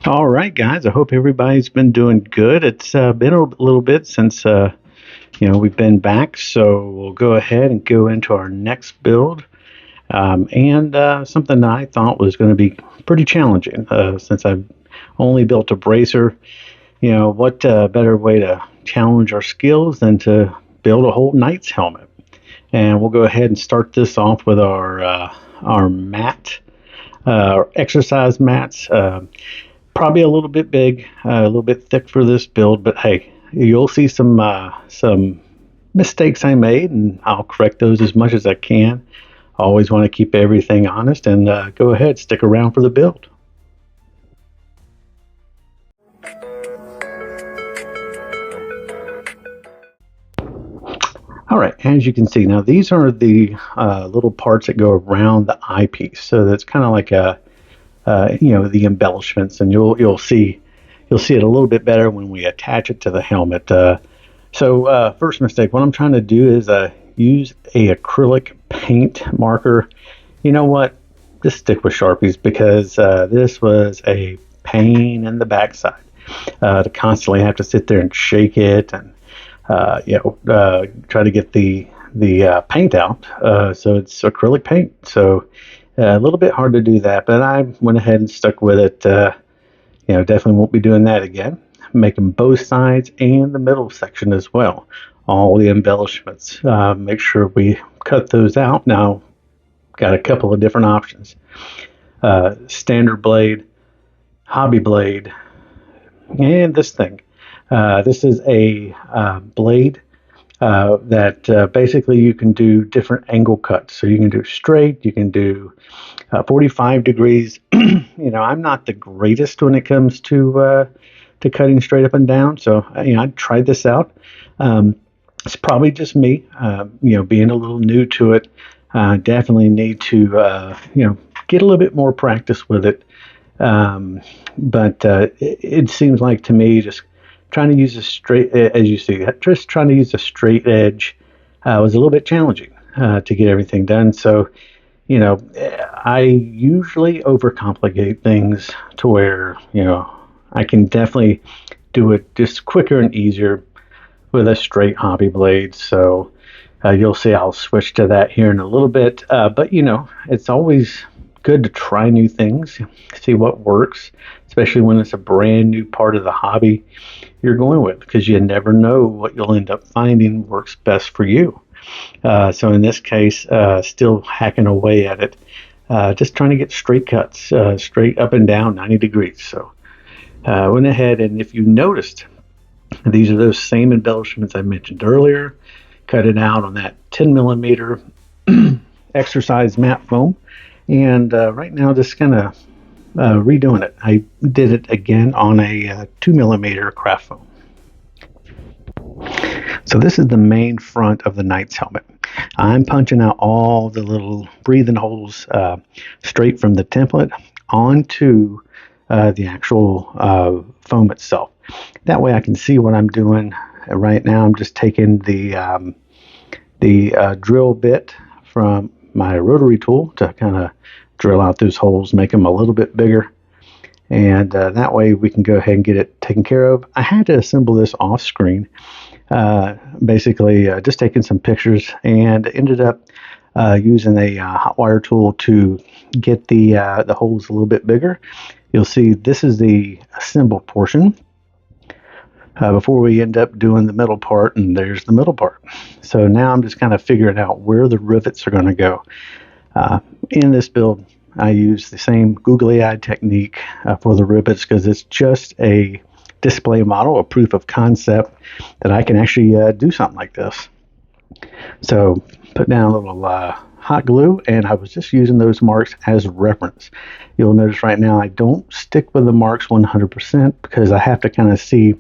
All right, guys. I hope everybody's been doing good. It's been a little bit since we've been back, so we'll go ahead and go into our next build. And something that I thought was going to be pretty challenging since I've only built a bracer. What better way to challenge our skills than to build a whole knight's helmet? And we'll go ahead and start this off with our mat, exercise mats. Probably a little bit big, a little bit thick for this build, but hey, you'll see some mistakes I made, and I'll correct those as much as I can. I always want to keep everything honest, and go ahead, stick around for the build. All right, as you can see, now these are the little parts that go around the eyepiece. So that's kind of like the embellishments, and you'll see it a little bit better when we attach it to the helmet. So first mistake, what I'm trying to do is use a acrylic paint marker. You know what? Just stick with Sharpies because this was a pain in the backside to constantly have to sit there and shake it and try to get the paint out. So it's acrylic paint. So a little bit hard to do that, but I went ahead and stuck with it. Definitely won't be doing that again. Making both sides and the middle section as well. All the embellishments. Make sure we cut those out. Now, got a couple of different options. Standard blade, hobby blade, and this thing. This is a blade that basically you can do different angle cuts. So you can do straight, you can do 45 degrees. I'm not the greatest when it comes to cutting straight up and down. So I tried this out. It's probably just me, being a little new to it. Definitely need to get a little bit more practice with it. But it seems like to me just trying to use a straight, as you see, just trying to use a straight edge was a little bit challenging to get everything done. So, I usually overcomplicate things to where, I can definitely do it just quicker and easier with a straight hobby blade. So you'll see I'll switch to that here in a little bit. But, it's always good to try new things, see what works, especially when it's a brand new part of the hobby you're going with, because you never know what you'll end up finding works best for you. So in this case, still hacking away at it, just trying to get straight cuts, straight up and down 90 degrees. So went ahead, and if you noticed, these are those same embellishments I mentioned earlier. Cut it out on that 10 millimeter exercise mat foam. And right now, just kind of redoing it. I did it again on a 2 millimeter craft foam. So this is the main front of the Knight's helmet. I'm punching out all the little breathing holes straight from the template onto the actual foam itself. That way I can see what I'm doing. Right now I'm just taking the drill bit from my rotary tool to kind of drill out those holes, make them a little bit bigger. And that way we can go ahead and get it taken care of. I had to assemble this off screen, basically just taking some pictures, and ended up using a hot wire tool to get the holes a little bit bigger. You'll see this is the assembled portion before we end up doing the middle part, and there's the middle part. So now I'm just kind of figuring out where the rivets are going to go. In this build, I use the same googly-eyed technique for the rivets because it's just a display model, a proof of concept that I can actually do something like this. So put down a little hot glue, and I was just using those marks as reference. You'll notice right now I don't stick with the marks 100% because I have to kind of see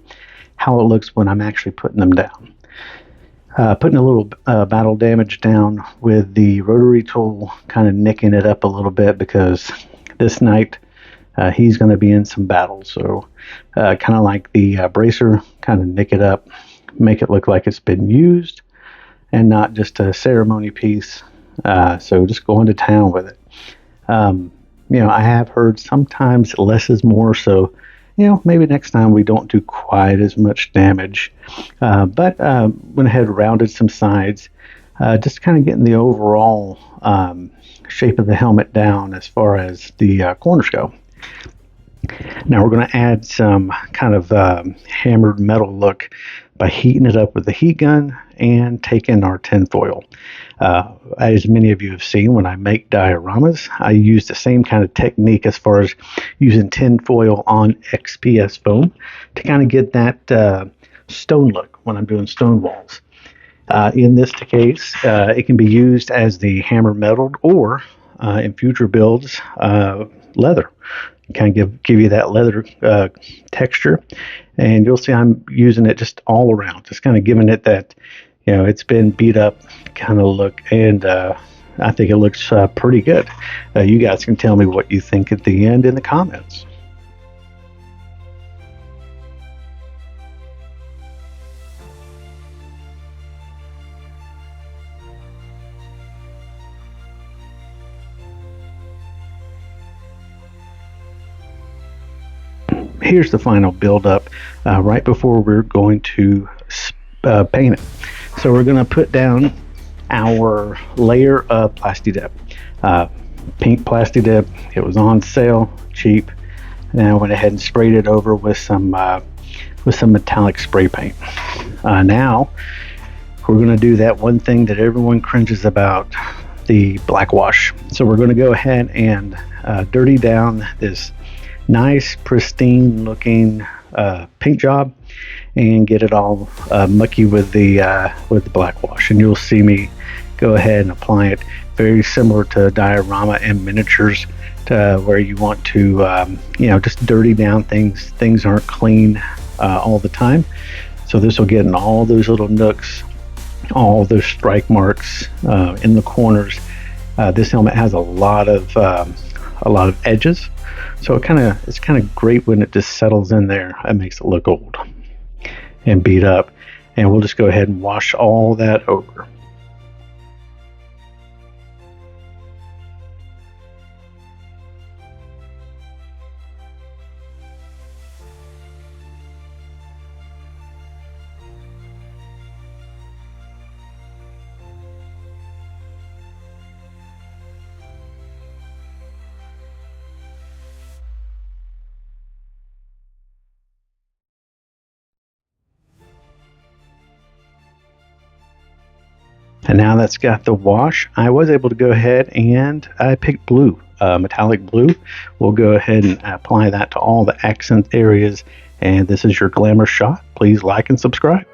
how it looks when I'm actually putting them down. Putting a little battle damage down with the rotary tool, kind of nicking it up a little bit because this knight, he's going to be in some battles. So kind of like the bracer, kind of nick it up, make it look like it's been used and not just a ceremony piece. So just going to town with it. I have heard sometimes less is more. So maybe next time we don't do quite as much damage. But went ahead and rounded some sides, just kind of getting the overall shape of the helmet down as far as the corners go. Now we're going to add some kind of hammered metal look by heating it up with the heat gun and taking our tinfoil. As many of you have seen, when I make dioramas, I use the same kind of technique as far as using tinfoil on XPS foam to kind of get that stone look when I'm doing stone walls. In this case, it can be used as the hammer metal or in future builds, leather. Kind of give you that leather texture, and you'll see I'm using it just all around, just kind of giving it that, it's been beat up kind of look, and I think it looks pretty good. You guys can tell me what you think at the end in the comments. Here's the final build-up right before we're going to paint it. So we're going to put down our layer of Plastidip, pink Plastidip. It was on sale, cheap, and I went ahead and sprayed it over with some metallic spray paint. Now we're going to do that one thing that everyone cringes about, the black wash. So we're going to go ahead and dirty down this nice pristine looking paint job and get it all mucky with the black wash, and you'll see me go ahead and apply it very similar to diorama and miniatures, to where you want to just dirty down things aren't clean all the time. So this will get in all those little nooks, all those strike marks in the corners. This helmet has a lot of edges, so it's kind of great when it just settles in there. It makes it look old and beat up, and we'll just go ahead and wash all that over. And now that's got the wash, I was able to go ahead and I picked blue, metallic blue. We'll go ahead and apply that to all the accent areas. And this is your glamour shot. Please like and subscribe.